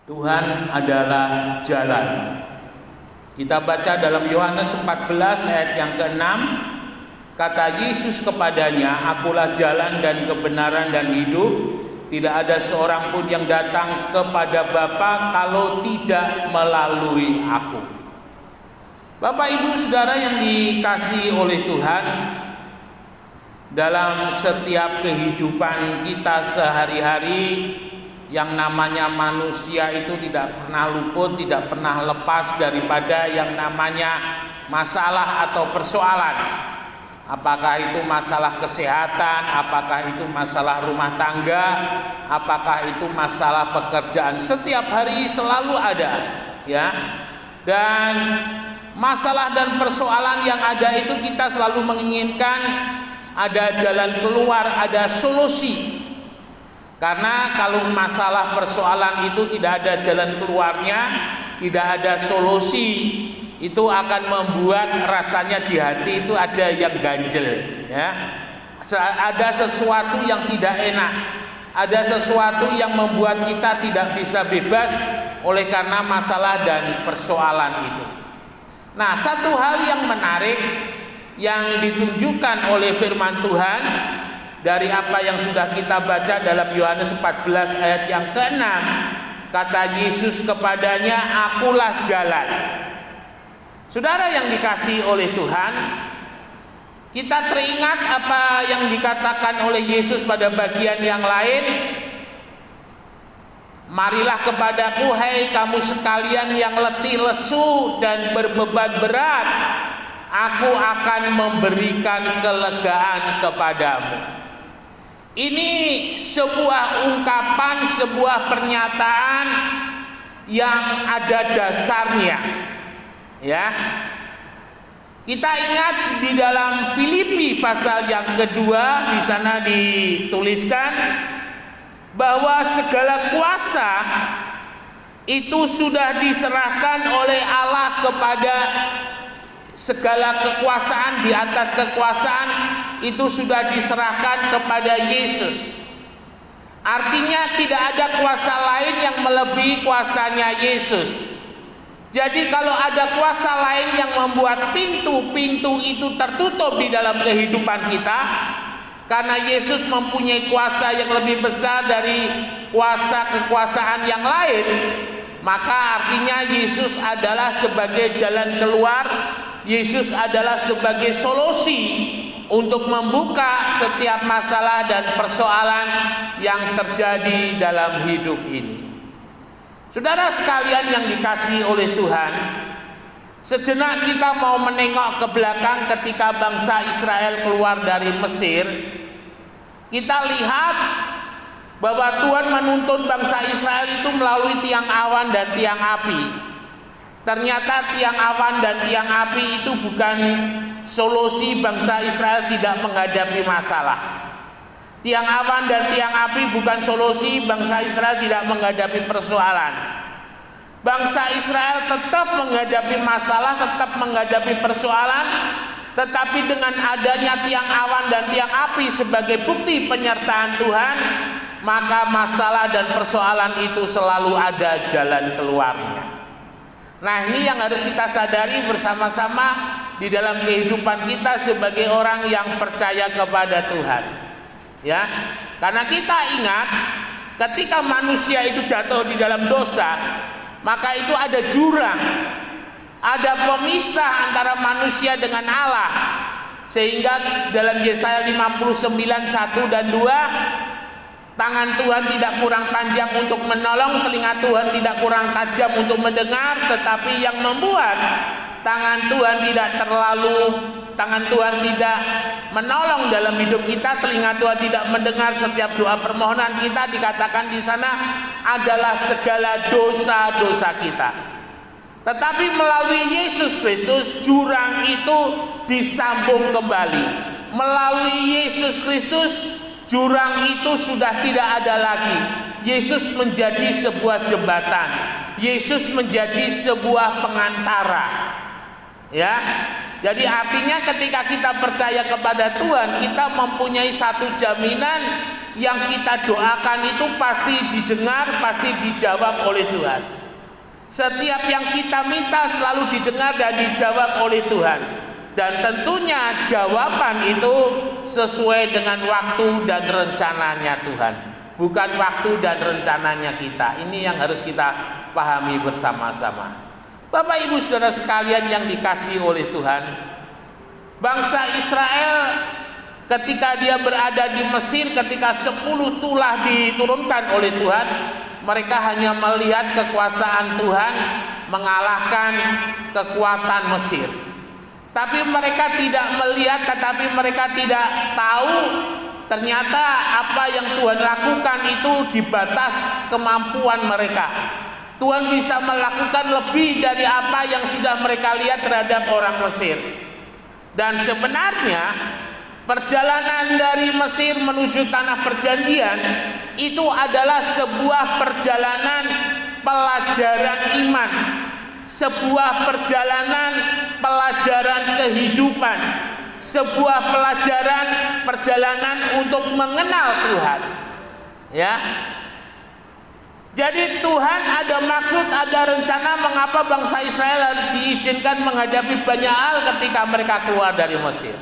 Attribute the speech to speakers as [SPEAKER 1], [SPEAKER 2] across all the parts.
[SPEAKER 1] Tuhan adalah jalan. Kita baca dalam Yohanes 14 ayat yang ke-6, kata Yesus kepadanya, "Akulah jalan dan kebenaran dan hidup. Tidak ada seorang pun yang datang kepada Bapa kalau tidak melalui aku." Bapak, Ibu, Saudara yang dikasihi oleh Tuhan, dalam setiap kehidupan kita sehari-hari, yang namanya manusia itu tidak pernah luput, tidak pernah lepas daripada yang namanya masalah atau persoalan. Apakah itu masalah kesehatan, apakah itu masalah rumah tangga, apakah itu masalah pekerjaan, setiap hari selalu ada, ya. Dan masalah dan persoalan yang ada itu kita selalu menginginkan ada jalan keluar, ada solusi. Karena kalau masalah persoalan itu tidak ada jalan keluarnya, tidak ada solusi, itu akan membuat rasanya di hati itu ada yang ganjel, ya. Ada sesuatu yang tidak enak, ada sesuatu yang membuat kita tidak bisa bebas oleh karena masalah dan persoalan itu. Nah, satu hal yang menarik yang ditunjukkan oleh firman Tuhan dari apa yang sudah kita baca dalam Yohanes 14 ayat yang ke-6, kata Yesus kepadanya, "Akulah jalan." Saudara yang dikasihi oleh Tuhan, kita teringat apa yang dikatakan oleh Yesus pada bagian yang lain, "Marilah kepadaku, hai kamu sekalian yang letih lesu dan berbeban berat, aku akan memberikan kelegaan kepadamu." Ini sebuah ungkapan, sebuah pernyataan yang ada dasarnya, ya. Kita ingat di dalam Filipi pasal yang kedua, di sana dituliskan bahwa segala kuasa itu sudah diserahkan oleh Allah kepada segala kekuasaan, di atas kekuasaan itu sudah diserahkan kepada Yesus. Artinya tidak ada kuasa lain yang melebihi kuasanya Yesus. Jadi kalau ada kuasa lain yang membuat pintu-pintu itu tertutup di dalam kehidupan kita, karena Yesus mempunyai kuasa yang lebih besar dari kuasa kekuasaan yang lain, maka artinya Yesus adalah sebagai jalan keluar, Yesus adalah sebagai solusi untuk membuka setiap masalah dan persoalan yang terjadi dalam hidup ini. Saudara sekalian yang dikasihi oleh Tuhan, sejenak kita mau menengok ke belakang ketika bangsa Israel keluar dari Mesir. Kita lihat bahwa Tuhan menuntun bangsa Israel itu melalui tiang awan dan tiang api. Ternyata tiang awan dan tiang api itu bukan solusi bangsa Israel tidak menghadapi masalah. Tiang awan dan tiang api bukan solusi bangsa Israel tidak menghadapi persoalan. Bangsa Israel tetap menghadapi masalah, tetap menghadapi persoalan, tetapi dengan adanya tiang awan dan tiang api sebagai bukti penyertaan Tuhan, maka masalah dan persoalan itu selalu ada jalan keluarnya. Nah, ini yang harus kita sadari bersama-sama di dalam kehidupan kita sebagai orang yang percaya kepada Tuhan, ya. Karena kita ingat ketika manusia itu jatuh di dalam dosa, maka itu ada jurang, ada pemisah antara manusia dengan Allah. Sehingga dalam Yesaya 59 1 dan 2, tangan Tuhan tidak kurang panjang untuk menolong, telinga Tuhan tidak kurang tajam untuk mendengar, tetapi yang membuat tangan Tuhan tidak menolong dalam hidup kita, telinga Tuhan tidak mendengar setiap doa permohonan kita, dikatakan di sana adalah segala dosa-dosa kita. Tetapi melalui Yesus Kristus jurang itu disambung kembali. Melalui Yesus Kristus jurang itu sudah tidak ada lagi. Yesus menjadi sebuah jembatan. Yesus menjadi sebuah pengantara. Ya. Jadi artinya ketika kita percaya kepada Tuhan, kita mempunyai satu jaminan yang kita doakan itu pasti didengar, pasti dijawab oleh Tuhan. Setiap yang kita minta selalu didengar dan dijawab oleh Tuhan. Dan tentunya jawaban itu sesuai dengan waktu dan rencananya Tuhan, bukan waktu dan rencananya kita. Ini yang harus kita pahami bersama-sama. Bapak Ibu Saudara sekalian yang dikasihi oleh Tuhan, bangsa Israel ketika dia berada di Mesir, ketika 10 tulah diturunkan oleh Tuhan, mereka hanya melihat kekuasaan Tuhan mengalahkan kekuatan Mesir. Tapi mereka tidak melihat, tetapi mereka tidak tahu ternyata apa yang Tuhan lakukan itu di batas kemampuan mereka. Tuhan bisa melakukan lebih dari apa yang sudah mereka lihat terhadap orang Mesir. Dan sebenarnya perjalanan dari Mesir menuju tanah perjanjian itu adalah sebuah perjalanan pelajaran iman, sebuah perjalanan pelajaran kehidupan, sebuah perjalanan untuk mengenal Tuhan. Ya. Jadi Tuhan ada maksud, ada rencana mengapa bangsa Israel diizinkan menghadapi banyak hal ketika mereka keluar dari Mesir.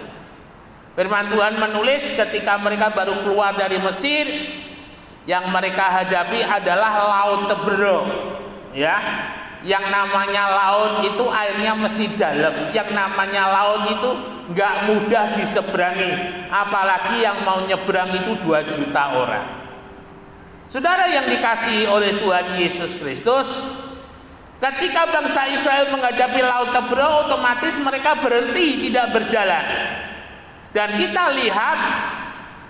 [SPEAKER 1] Firman Tuhan menulis ketika mereka baru keluar dari Mesir, yang mereka hadapi adalah Laut Teberau. Ya. Yang namanya laut itu airnya mesti dalam. Yang namanya laut itu nggak mudah diseberangi. Apalagi yang mau nyebrang itu 2 juta orang. Saudara yang dikasihi oleh Tuhan Yesus Kristus, ketika bangsa Israel menghadapi Laut Teberau, otomatis mereka berhenti, tidak berjalan. Dan kita lihat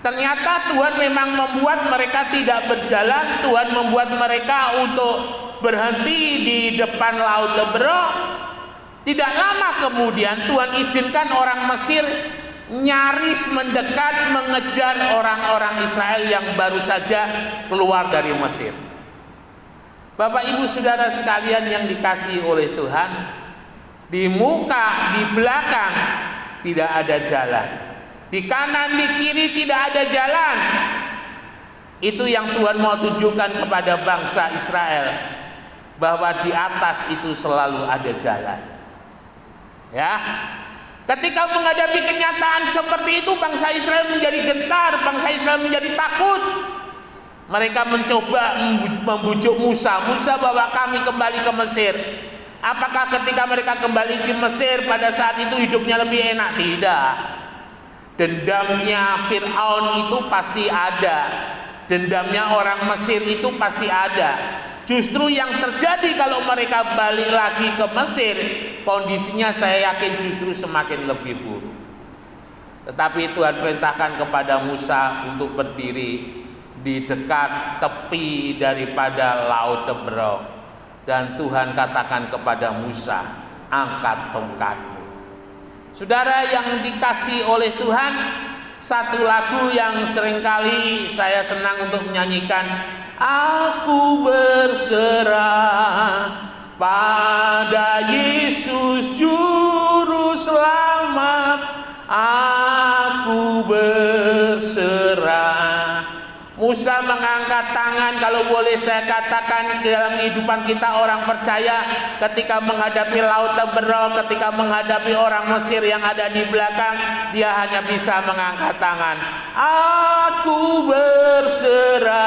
[SPEAKER 1] ternyata Tuhan memang membuat mereka tidak berjalan. Tuhan membuat mereka untuk berhenti di depan Laut Teberau. Tidak lama kemudian Tuhan izinkan orang Mesir nyaris mendekat mengejar orang-orang Israel yang baru saja keluar dari Mesir. Bapak Ibu Saudara sekalian yang dikasihi oleh Tuhan, di muka, di belakang tidak ada jalan, di kanan, di kiri tidak ada jalan. Itu yang Tuhan mau tunjukkan kepada bangsa Israel, bahwa di atas itu selalu ada jalan. Ya. Ketika menghadapi kenyataan seperti itu, bangsa Israel menjadi gentar, bangsa Israel menjadi takut. Mereka mencoba membujuk Musa, Musa bawa kami kembali ke Mesir. Apakah ketika mereka kembali di Mesir pada saat itu hidupnya lebih enak? Tidak. Dendamnya Fir'aun itu pasti ada. Dendamnya orang Mesir itu pasti ada. Justru yang terjadi kalau mereka balik lagi ke Mesir, kondisinya saya yakin justru semakin lebih buruk. Tetapi Tuhan perintahkan kepada Musa untuk berdiri di dekat tepi daripada Laut Teberau. Dan Tuhan katakan kepada Musa, angkat tongkatmu. Saudara yang dikasihi oleh Tuhan, satu lagu yang seringkali saya senang untuk menyanyikan, aku berserah pada Yesus Juru Selamat, aku berserah. Musa mengangkat tangan, kalau boleh saya katakan dalam kehidupan kita orang percaya, ketika menghadapi Laut Teberau, ketika menghadapi orang Mesir yang ada di belakang, dia hanya bisa mengangkat tangan. Aku berserah,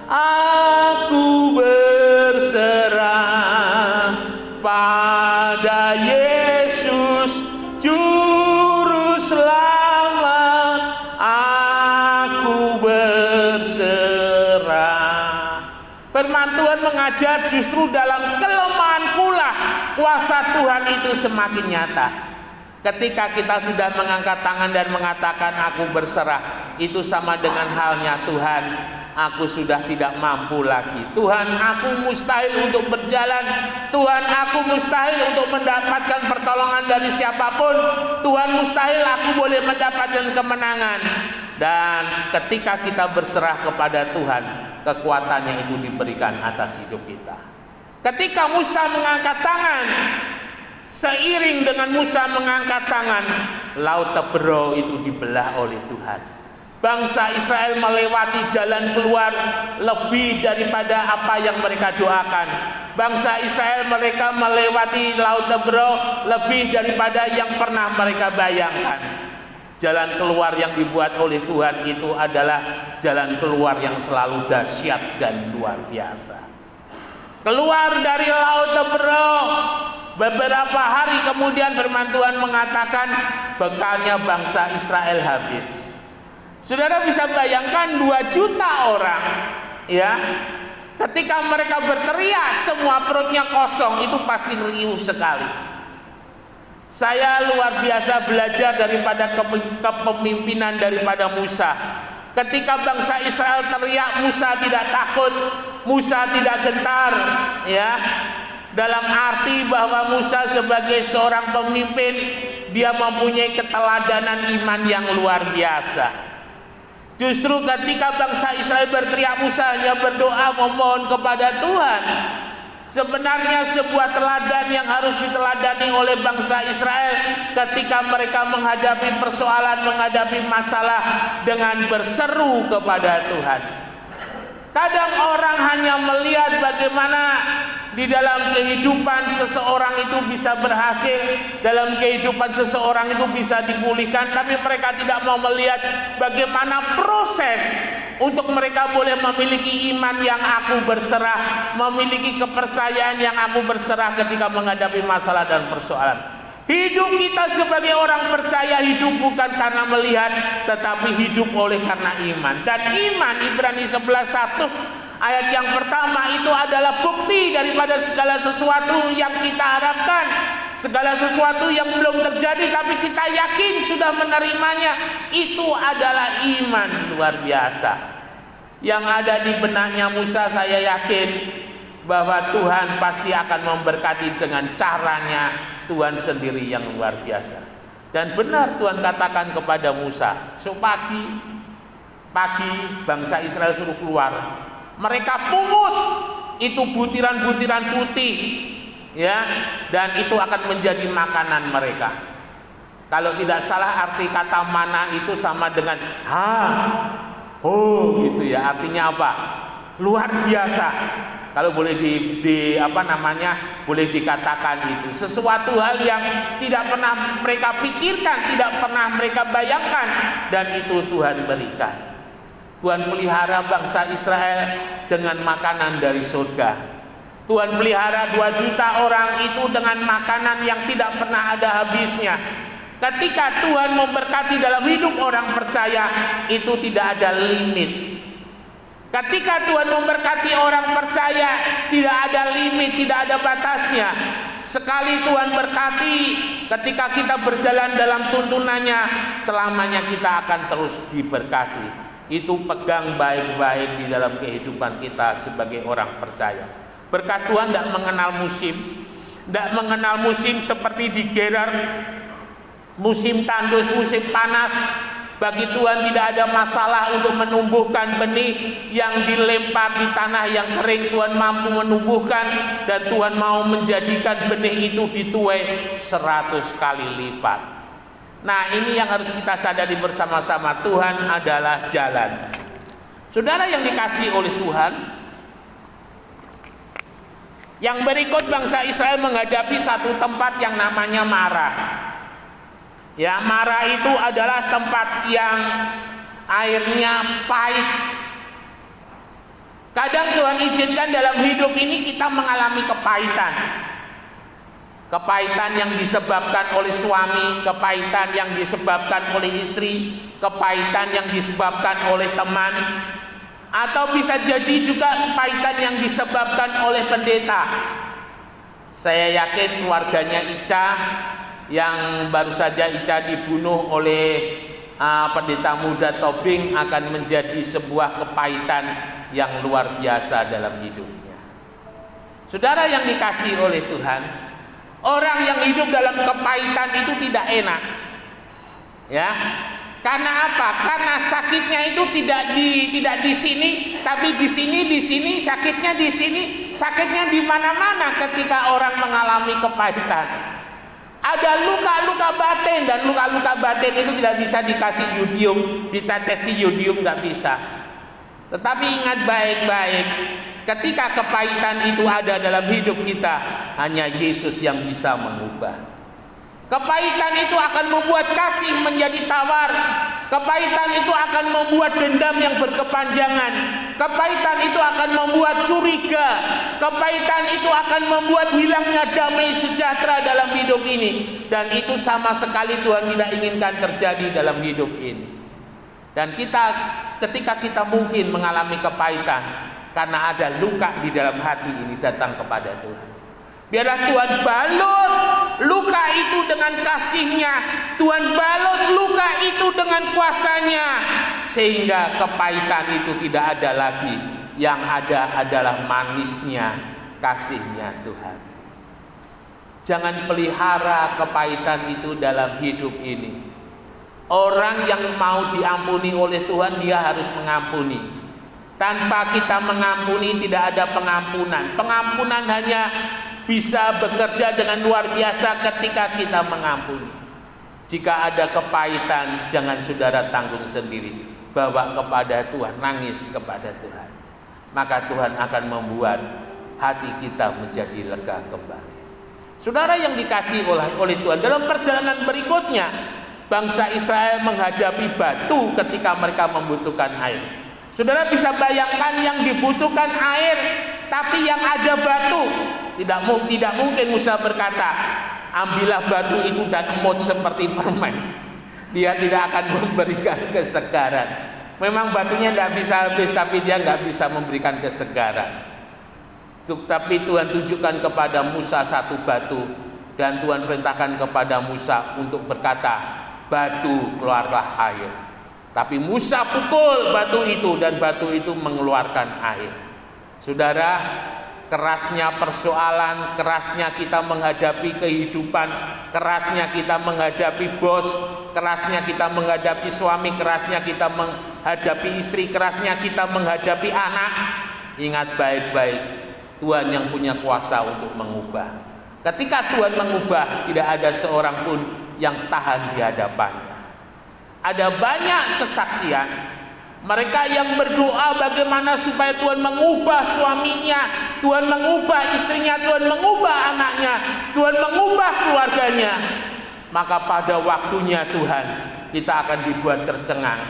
[SPEAKER 1] aku berserah pada Yesus Juru Selamat, aku berserah. Firman Tuhan mengajar justru dalam kelemahan pula kuasa Tuhan itu semakin nyata. Ketika kita sudah mengangkat tangan dan mengatakan aku berserah, itu sama dengan halnya Tuhan, aku sudah tidak mampu lagi. Tuhan, aku mustahil untuk berjalan. Tuhan, aku mustahil untuk mendapatkan pertolongan dari siapapun. Tuhan, mustahil aku boleh mendapatkan kemenangan. Dan ketika kita berserah kepada Tuhan, kekuatannya itu diberikan atas hidup kita. Ketika Musa mengangkat tangan, seiring dengan Musa mengangkat tangan, Laut Teberau itu dibelah oleh Tuhan. Bangsa Israel melewati jalan keluar lebih daripada apa yang mereka doakan. Bangsa Israel mereka melewati Laut Teberau lebih daripada yang pernah mereka bayangkan. Jalan keluar yang dibuat oleh Tuhan itu adalah jalan keluar yang selalu dahsyat dan luar biasa. Keluar dari Laut Teberau, beberapa hari kemudian firman Tuhan mengatakan bekalnya bangsa Israel habis. Saudara bisa bayangkan 2 juta orang, ya, ketika mereka berteriak semua perutnya kosong, itu pasti riuh sekali. Saya luar biasa belajar daripada kepemimpinan daripada Musa. Ketika bangsa Israel teriak, Musa tidak takut, Musa tidak gentar, ya. Dalam arti bahwa Musa sebagai seorang pemimpin, dia mempunyai keteladanan iman yang luar biasa. Justru ketika bangsa Israel berteriak, Musa hanya berdoa memohon kepada Tuhan. Sebenarnya sebuah teladan yang harus diteladani oleh bangsa Israel ketika mereka menghadapi persoalan, menghadapi masalah dengan berseru kepada Tuhan. Kadang orang hanya melihat bagaimana di dalam kehidupan seseorang itu bisa berhasil, dalam kehidupan seseorang itu bisa dipulihkan, tapi mereka tidak mau melihat bagaimana proses untuk mereka boleh memiliki iman yang aku berserah, memiliki kepercayaan yang aku berserah ketika menghadapi masalah dan persoalan. Hidup kita sebagai orang percaya hidup bukan karena melihat, tetapi hidup oleh karena iman. Dan iman, Ibrani 11:1 ayat yang pertama itu adalah bukti daripada segala sesuatu yang kita harapkan, segala sesuatu yang belum terjadi tapi kita yakin sudah menerimanya. Itu adalah iman luar biasa yang ada di benaknya Musa. Saya yakin bahwa Tuhan pasti akan memberkati dengan caranya Tuhan sendiri yang luar biasa. Dan benar Tuhan katakan kepada Musa, so pagi bangsa Israel suruh keluar. Mereka pungut itu butiran-butiran putih, ya, dan itu akan menjadi makanan mereka. Kalau tidak salah arti kata mana itu sama dengan gitu ya. Artinya apa? Luar biasa. Kalau boleh boleh dikatakan itu sesuatu hal yang tidak pernah mereka pikirkan, tidak pernah mereka bayangkan, dan itu Tuhan berikan. Tuhan pelihara bangsa Israel dengan makanan dari surga. Tuhan pelihara 2 juta orang itu dengan makanan yang tidak pernah ada habisnya. Ketika Tuhan memberkati dalam hidup orang percaya, itu tidak ada limit. Ketika Tuhan memberkati orang percaya, tidak ada limit, tidak ada batasnya. Sekali Tuhan berkati, ketika kita berjalan dalam tuntunannya, selamanya kita akan terus diberkati. Itu pegang baik-baik di dalam kehidupan kita sebagai orang percaya. Berkat Tuhan tidak mengenal musim, tidak mengenal musim seperti di Gerar, musim tandus, musim panas. Bagi Tuhan tidak ada masalah untuk menumbuhkan benih yang dilempar di tanah yang kering. Tuhan mampu menumbuhkan, dan Tuhan mau menjadikan benih itu dituai 100 kali lipat. Nah, ini yang harus kita sadari bersama-sama. Tuhan adalah jalan. Saudara yang dikasihi oleh Tuhan, yang berikut bangsa Israel menghadapi satu tempat yang namanya Mara. Ya, Mara itu adalah tempat yang airnya pahit. Kadang Tuhan izinkan dalam hidup ini kita mengalami kepahitan. Kepahitan yang disebabkan oleh suami, kepahitan yang disebabkan oleh istri, kepahitan yang disebabkan oleh teman, atau bisa jadi juga kepahitan yang disebabkan oleh pendeta. Saya yakin keluarganya Ica, yang baru saja Ica dibunuh oleh pendeta muda Tobing, akan menjadi sebuah kepahitan yang luar biasa dalam hidupnya. Saudara yang dikasihi oleh Tuhan, orang yang hidup dalam kepahitan itu tidak enak, ya. Karena apa? Karena sakitnya itu tidak di sini, tapi di sini, sakitnya di sini, sakitnya di mana-mana ketika orang mengalami kepahitan. Ada luka-luka batin, dan luka-luka batin itu tidak bisa dikasih yodium, ditetesi yodium, nggak bisa. Tetapi ingat baik-baik, ketika kepahitan itu ada dalam hidup kita, hanya Yesus yang bisa mengubah. Kepahitan itu akan membuat kasih menjadi tawar. Kepahitan itu akan membuat dendam yang berkepanjangan. Kepahitan itu akan membuat curiga. Kepahitan itu akan membuat hilangnya damai sejahtera dalam hidup ini. Dan itu sama sekali Tuhan tidak inginkan terjadi dalam hidup ini. Dan ketika kita mungkin mengalami kepahitan karena ada luka di dalam hati ini, datang kepada Tuhan. Biarlah Tuhan balut luka itu dengan kasih-Nya. Tuhan balut luka itu dengan kuasa-Nya, sehingga kepahitan itu tidak ada lagi. Yang ada adalah manisnya kasih-Nya Tuhan. Jangan pelihara kepahitan itu dalam hidup ini. Orang yang mau diampuni oleh Tuhan, dia harus mengampuni. Tanpa kita mengampuni, tidak ada pengampunan. Pengampunan hanya bisa bekerja dengan luar biasa ketika kita mengampuni. Jika ada kepahitan, jangan saudara tanggung sendiri, bawa kepada Tuhan, nangis kepada Tuhan. Maka Tuhan akan membuat hati kita menjadi lega kembali. Saudara yang dikasihi oleh Tuhan, dalam perjalanan berikutnya, bangsa Israel menghadapi batu ketika mereka membutuhkan air. Saudara bisa bayangkan, yang dibutuhkan air, tapi yang ada batu. Tidak mungkin Musa berkata, ambillah batu itu dan emut seperti permen. Dia tidak akan memberikan kesegaran. Memang batunya tidak bisa habis, tapi dia nggak bisa memberikan kesegaran. Tapi Tuhan tunjukkan kepada Musa satu batu, dan Tuhan perintahkan kepada Musa untuk berkata, batu keluarlah air. Tapi Musa pukul batu itu, dan batu itu mengeluarkan air. Saudara, kerasnya persoalan, kerasnya kita menghadapi kehidupan, kerasnya kita menghadapi bos, kerasnya kita menghadapi suami, kerasnya kita menghadapi istri, kerasnya kita menghadapi anak. Ingat baik-baik, Tuhan yang punya kuasa untuk mengubah. Ketika Tuhan mengubah, tidak ada seorang pun yang tahan di hadapannya. Ada banyak kesaksian mereka yang berdoa bagaimana supaya Tuhan mengubah suaminya, Tuhan mengubah istrinya, Tuhan mengubah anaknya, Tuhan mengubah keluarganya. Maka pada waktunya Tuhan, kita akan dibuat tercengang,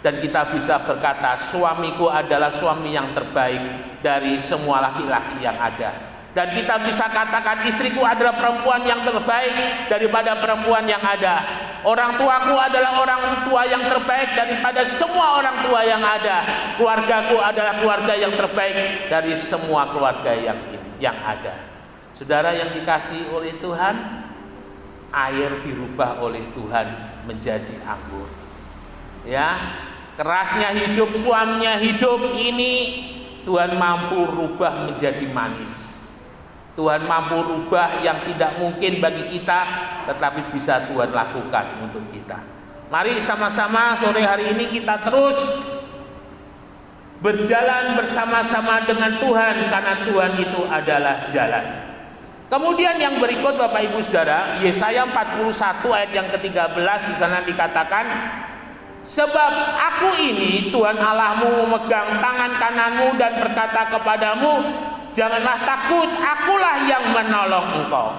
[SPEAKER 1] dan kita bisa berkata, suamiku adalah suami yang terbaik dari semua laki-laki yang ada. Dan kita bisa katakan, istriku adalah perempuan yang terbaik daripada perempuan yang ada. Orang tuaku adalah orang tua yang terbaik daripada semua orang tua yang ada. Keluargaku adalah keluarga yang terbaik dari semua keluarga yang ada. Saudara yang dikasihi oleh Tuhan, air dirubah oleh Tuhan menjadi anggur. Ya, kerasnya hidup suaminya hidup ini Tuhan mampu rubah menjadi manis. Tuhan mampu rubah yang tidak mungkin bagi kita, tetapi bisa Tuhan lakukan untuk kita. Mari sama-sama sore hari ini kita terus berjalan bersama-sama dengan Tuhan, karena Tuhan itu adalah jalan. Kemudian yang berikut Bapak Ibu Saudara, Yesaya 41 ayat yang ke-13, di sana dikatakan, sebab aku ini Tuhan Allahmu memegang tangan kananmu dan berkata kepadamu, janganlah takut, akulah yang menolong engkau.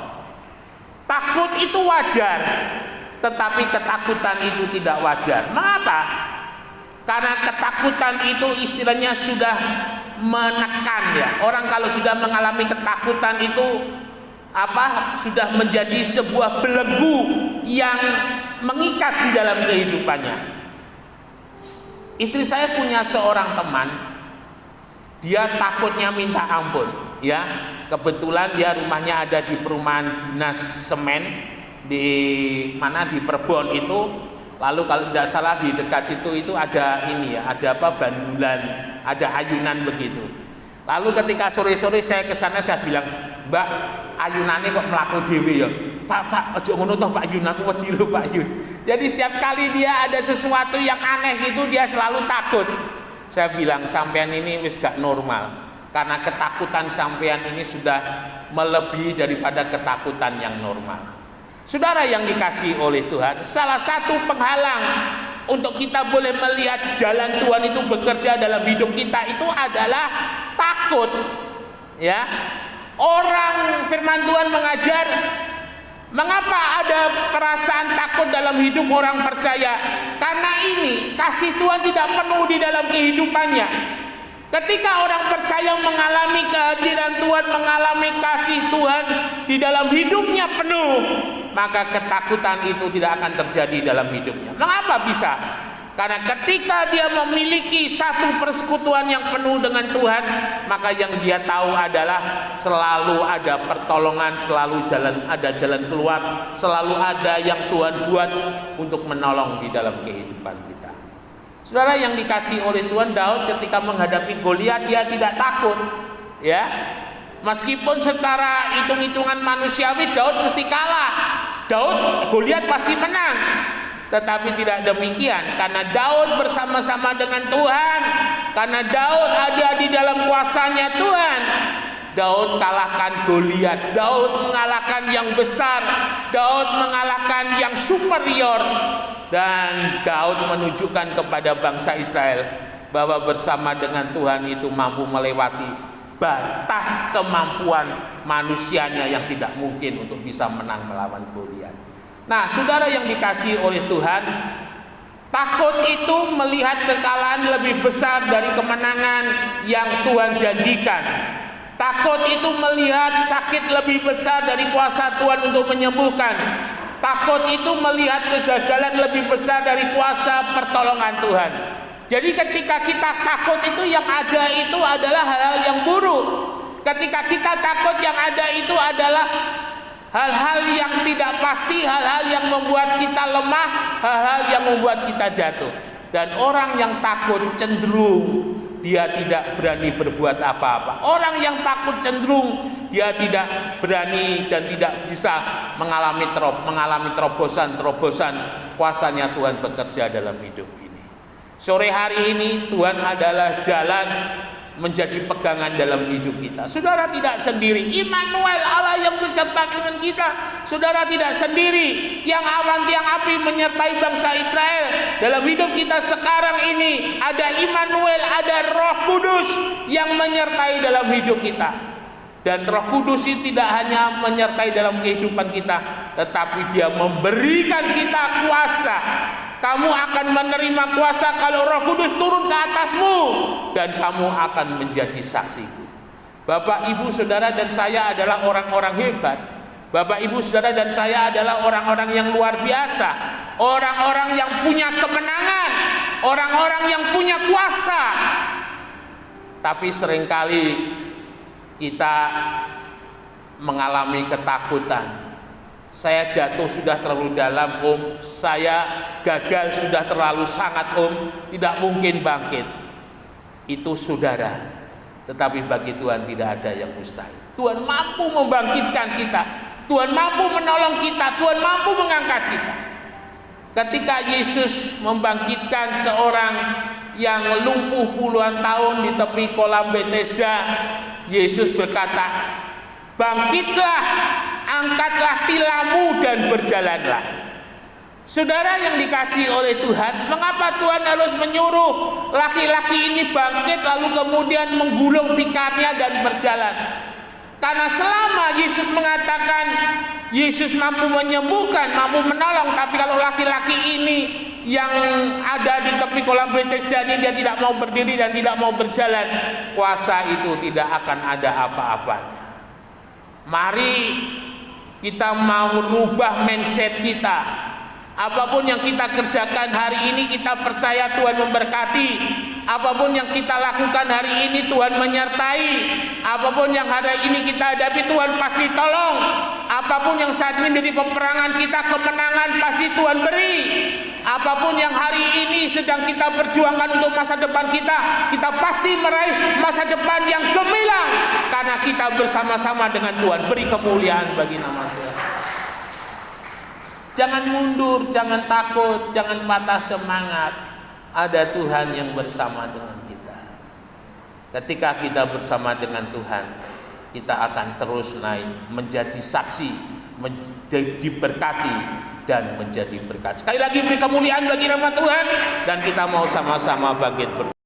[SPEAKER 1] Takut itu wajar, tetapi ketakutan itu tidak wajar. Mengapa? Karena ketakutan itu istilahnya sudah menekan ya. Orang kalau sudah mengalami ketakutan itu sudah menjadi sebuah belenggu yang mengikat di dalam kehidupannya. Istri saya punya seorang teman, dia takutnya minta ampun, ya. Kebetulan dia rumahnya ada di perumahan dinas semen di Perbon itu. Lalu kalau tidak salah di dekat situ itu ada ada bandulan, ada ayunan begitu. Lalu ketika sore-sore saya ke sana, saya bilang, "Mbak, ayunannya kok melaku dhewe ya?" Pak, ojo ngono toh Pak Yun, aku wedi lho Pak Yun. Jadi setiap kali dia ada sesuatu yang aneh gitu, dia selalu takut. Saya bilang, sampean ini wis gak normal, karena ketakutan sampean ini sudah melebihi daripada ketakutan yang normal. Saudara yang dikasihi oleh Tuhan, salah satu penghalang untuk kita boleh melihat jalan Tuhan itu bekerja dalam hidup kita itu adalah takut. Ya, orang firman Tuhan mengajar, mengapa ada perasaan takut dalam hidup orang percaya? Karena ini kasih Tuhan tidak penuh di dalam kehidupannya. Ketika orang percaya mengalami kehadiran Tuhan, mengalami kasih Tuhan di dalam hidupnya penuh, maka ketakutan itu tidak akan terjadi dalam hidupnya. Mengapa bisa? Karena ketika dia memiliki satu persekutuan yang penuh dengan Tuhan, maka yang dia tahu adalah selalu ada pertolongan, selalu ada jalan keluar, selalu ada yang Tuhan buat untuk menolong di dalam kehidupan kita. Saudara yang dikasihi oleh Tuhan, Daud ketika menghadapi Goliat dia tidak takut, ya. Meskipun secara hitung-hitungan manusiawi Daud mesti kalah, Goliat pasti menang. Tetapi tidak demikian, karena Daud bersama-sama dengan Tuhan, karena Daud ada di dalam kuasanya Tuhan. Daud kalahkan Goliat, Daud mengalahkan yang besar, Daud mengalahkan yang superior. Dan Daud menunjukkan kepada bangsa Israel bahwa bersama dengan Tuhan itu mampu melewati batas kemampuan manusianya yang tidak mungkin untuk bisa menang melawan Goliat. Nah, saudara yang dikasihi oleh Tuhan, takut itu melihat kekalahan lebih besar dari kemenangan yang Tuhan janjikan. Takut itu melihat sakit lebih besar dari kuasa Tuhan untuk menyembuhkan. Takut itu melihat kegagalan lebih besar dari kuasa pertolongan Tuhan. Jadi ketika kita takut itu yang ada itu adalah hal-hal yang buruk. Ketika kita takut yang ada itu adalah hal-hal yang tidak pasti, hal-hal yang membuat kita lemah, hal-hal yang membuat kita jatuh. Dan orang yang takut cenderung dia tidak berani berbuat apa-apa. Orang yang takut cenderung dia tidak berani dan tidak bisa mengalami terobosan-terobosan kuasanya Tuhan bekerja dalam hidup ini. Sore hari ini Tuhan adalah jalan menjadi pegangan dalam hidup kita. Saudara tidak sendiri. Immanuel, Allah yang beserta dengan kita. Saudara tidak sendiri. Tiang awan, tiang api menyertai bangsa Israel. Dalam hidup kita sekarang ini ada Immanuel, ada Roh Kudus yang menyertai dalam hidup kita. Dan Roh Kudus itu tidak hanya menyertai dalam kehidupan kita, tetapi Dia memberikan kita kuasa. Kamu akan menerima kuasa kalau Roh Kudus turun ke atasmu, dan kamu akan menjadi saksiku. Bapak, Ibu, Saudara dan saya adalah orang-orang hebat. Bapak, Ibu, Saudara dan saya adalah orang-orang yang luar biasa, orang-orang yang punya kemenangan, orang-orang yang punya kuasa. Tapi seringkali kita mengalami ketakutan. Saya jatuh sudah terlalu dalam, Om. Saya gagal sudah terlalu sangat, Om. Tidak mungkin bangkit. Itu saudara. Tetapi bagi Tuhan tidak ada yang mustahil. Tuhan mampu membangkitkan kita. Tuhan mampu menolong kita. Tuhan mampu mengangkat kita. Ketika Yesus membangkitkan seorang yang lumpuh puluhan tahun di tepi kolam Bethesda, Yesus berkata, "Bangkitlah, angkatlah tilammu dan berjalanlah." Saudara yang dikasihi oleh Tuhan, mengapa Tuhan harus menyuruh laki-laki ini bangkit lalu kemudian menggulung tikarnya dan berjalan? Karena selama Yesus mengatakan Yesus mampu menyembuhkan, mampu menolong, tapi kalau laki-laki ini yang ada di tepi kolam Bethesda ini dia tidak mau berdiri dan tidak mau berjalan, kuasa itu tidak akan ada apa-apanya. Mari kita mau rubah mindset kita. Apapun yang kita kerjakan hari ini kita percaya Tuhan memberkati. Apapun yang kita lakukan hari ini Tuhan menyertai. Apapun yang hari ini kita hadapi Tuhan pasti tolong. Apapun yang saat ini menjadi peperangan kita, kemenangan pasti Tuhan beri. Apapun yang hari ini sedang kita perjuangkan untuk masa depan kita, kita pasti meraih masa depan yang gemilang karena kita bersama-sama dengan Tuhan. Beri kemuliaan bagi nama Tuhan. Jangan mundur, jangan takut, jangan patah semangat. Ada Tuhan yang bersama dengan kita. Ketika kita bersama dengan Tuhan, kita akan terus naik menjadi saksi, diberkati dan menjadi berkat. Sekali lagi beri kemuliaan bagi nama Tuhan, dan kita mau sama-sama bangkit